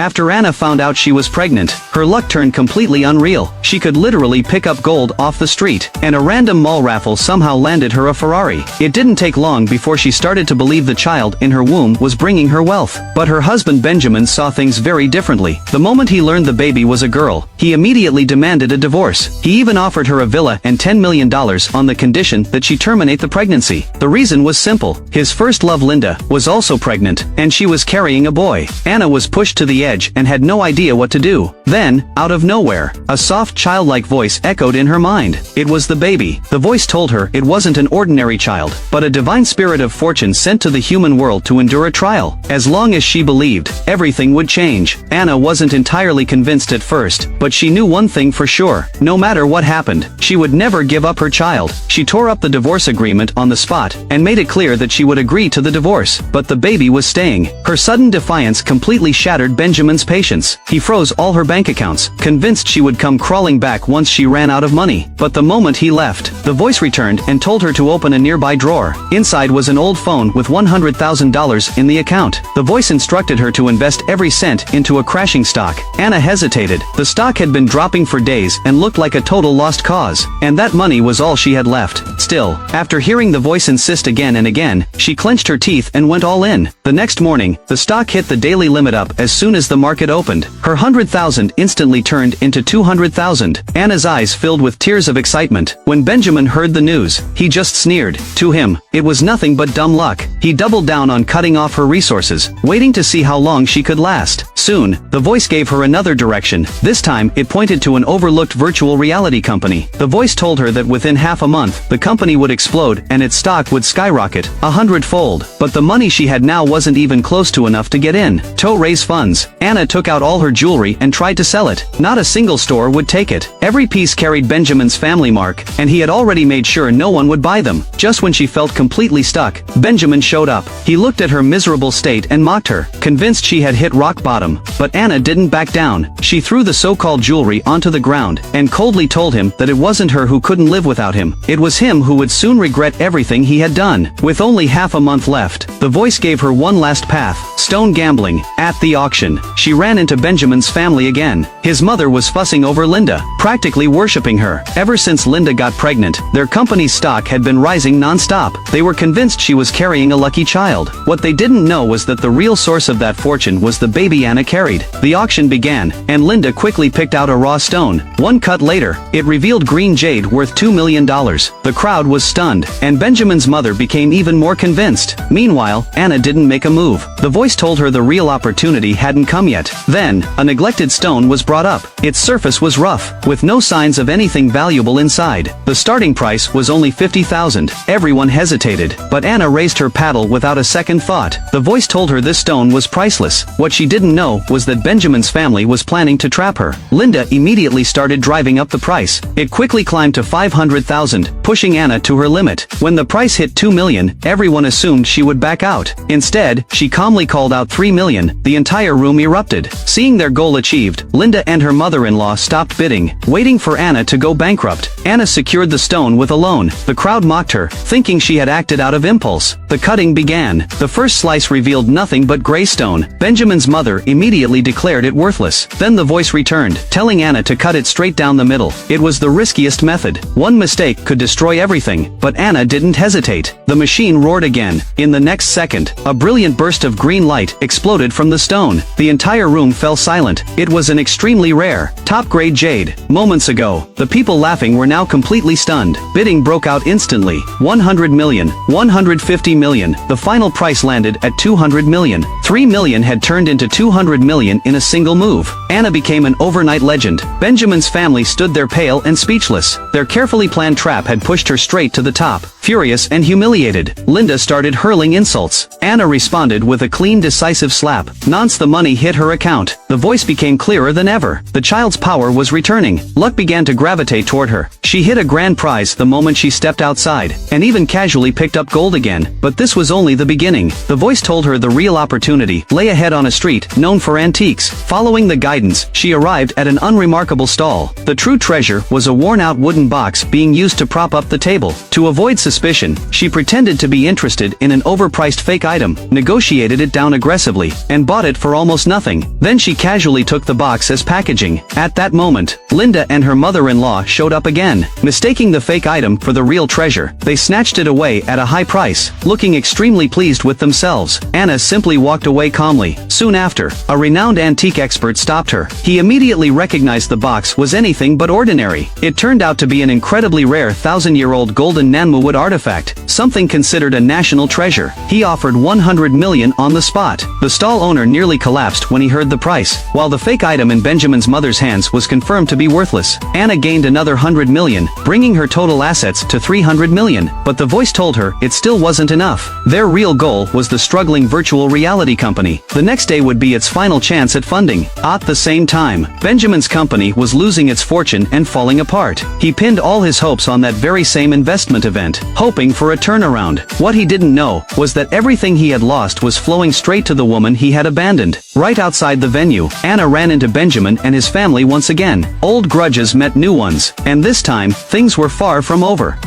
After Anna found out she was pregnant, her luck turned completely unreal. She could literally pick up gold off the street, and a random mall raffle somehow landed her a Ferrari. It didn't take long before she started to believe the child in her womb was bringing her wealth. But her husband Benjamin saw things very differently. The moment he learned the baby was a girl, he immediately demanded a divorce. He even offered her a villa and $10 million on the condition that she terminate the pregnancy. The reason was simple. His first love, Linda, was also pregnant, and she was carrying a boy. Anna was pushed to the edge and had no idea what to do. Then, out of nowhere, a soft childlike voice echoed in her mind. It was the baby. The voice told her it wasn't an ordinary child, but a divine spirit of fortune sent to the human world to endure a trial. As long as she believed, everything would change. Anna wasn't entirely convinced at first, but she knew one thing for sure. No matter what happened, she would never give up her child. She tore up the divorce agreement on the spot, and made it clear that she would agree to the divorce, but the baby was staying. Her sudden defiance completely shattered Benjamin's patience. He froze all her bank accounts, convinced she would come crawling back once she ran out of money. But the moment he left, the voice returned and told her to open a nearby drawer. Inside was an old phone with $100,000 in the account. The voice instructed her to invest every cent into a crashing stock. Anna hesitated. The stock had been dropping for days and looked like a total lost cause, and that money was all she had left. Still, after hearing the voice insist again and again, she clenched her teeth and went all in. The next morning, the stock hit the daily limit up as soon as the market opened. Her $100,000 instantly turned into $200,000. Anna's eyes filled with tears of excitement. When Benjamin heard the news, he just sneered. To him, it was nothing but dumb luck. He doubled down on cutting off her resources, waiting to see how long she could last. Soon, the voice gave her another direction. This time, it pointed to an overlooked virtual reality company. The voice told her that within half a month, the company would explode and its stock would skyrocket 100-fold. But the money she had now wasn't even close to enough to get in. To raise funds, Anna took out all her jewelry and tried to sell it. Not a single store would take it. Every piece carried Benjamin's family mark, and he had already made sure no one would buy them. Just when she felt completely stuck, Benjamin showed up. He looked at her miserable state and mocked her, convinced she had hit rock bottom. But Anna didn't back down. She threw the so-called jewelry onto the ground, and coldly told him that it wasn't her who couldn't live without him. It was him who would soon regret everything he had done. With only half a month left, the voice gave her one last path: stone gambling. At the auction, she ran into Benjamin's family again. His mother was fussing over Linda, practically worshipping her. Ever since Linda got pregnant, their company's stock had been rising non-stop. They were convinced she was carrying a lucky child. What they didn't know was that the real source of that fortune was the baby Anna carried. The auction began, and Linda quickly picked out a raw stone. One cut later, it revealed green jade worth $2 million. The crowd was stunned, and Benjamin's mother became even more convinced. Meanwhile, Anna didn't make a move. The voice told her the real opportunity hadn't come yet. Then, a neglected stone was brought up. Its surface was rough, with no signs of anything valuable inside. The starting price was only $50,000. Everyone hesitated, but Anna raised her paddle without a second thought. The voice told her this stone was priceless. What she didn't know was that Benjamin's family was planning to trap her. Linda immediately started driving up the price. It quickly climbed to $500,000, pushing Anna to her limit. When the price hit $2 million, everyone assumed she would back out. Instead, she calmly called out $3 million. The entire room erupted. Seeing their goal achieved, Linda and her mother-in-law stopped bidding, waiting for Anna to go bankrupt. Anna secured the stone with a loan. The crowd mocked her, thinking she had acted out of impulse. The cutting began. The first slice revealed nothing but gray stone. Benjamin's mother immediately declared it worthless. Then the voice returned, telling Anna to cut it straight down the middle. It was the riskiest method. One mistake could destroy everything, but Anna didn't hesitate. The machine roared again. In the next second, a brilliant burst of green light exploded from the stone. The entire room fell silent. It was an extremely rare, top-grade jade. Moments ago, the people laughing were now completely stunned. Bidding broke out instantly. $100 million, $150 million. The final price landed at $200 million. $3 million had turned into $200 million in a single move. Anna became an overnight legend. Benjamin's family stood there pale and speechless. Their carefully planned trap had pushed her straight to the top. Furious and humiliated, Linda started hurling insults. Anna responded with a clean, decisive slap. Once the money hit her account, the voice became clearer than ever. The child's power was returning. Luck began to gravitate toward her. She hit a grand prize the moment she stepped outside, and even casually picked up gold again. But this was only the beginning. The voice told her the real opportunity lay ahead on a street known for antiques. Following the guidance, she arrived at an unremarkable stall. The true treasure was a worn-out wooden box being used to prop up the table. To avoid suspicion, she pretended to be interested in an overpriced fake item, negotiated it down aggressively, and bought it for almost nothing. Then she casually took the box as packaging. At that moment, Linda and her mother-in-law showed up again. Mistaking the fake item for the real treasure, they snatched it away at a high price, looking extremely pleased with themselves. Anna simply walked away calmly. Soon after, a renowned antique expert stopped her. He immediately recognized the box was anything but ordinary. It turned out to be an incredibly rare 1,000-year-old golden Nanmawood artifact, something considered a national treasure. He offered 100 million on the spot. The stall owner nearly collapsed when he heard the price. While the fake item in Benjamin's mother's hands was confirmed to be worthless, Anna gained another 100 million, bringing her total assets to 300 million. But the voice told her it still wasn't enough. Their real goal was the struggling virtual reality company. The next day would be its final chance at funding. At the same time, Benjamin's company was losing its fortune and falling apart. He pinned all his hopes on that very same investment event, hoping for a turnaround. What he didn't know was that everything he had lost was flowing straight to the woman he had abandoned. Right outside the venue, Anna ran into Benjamin and his family once again. Old grudges met new ones, and this time, things were far from over.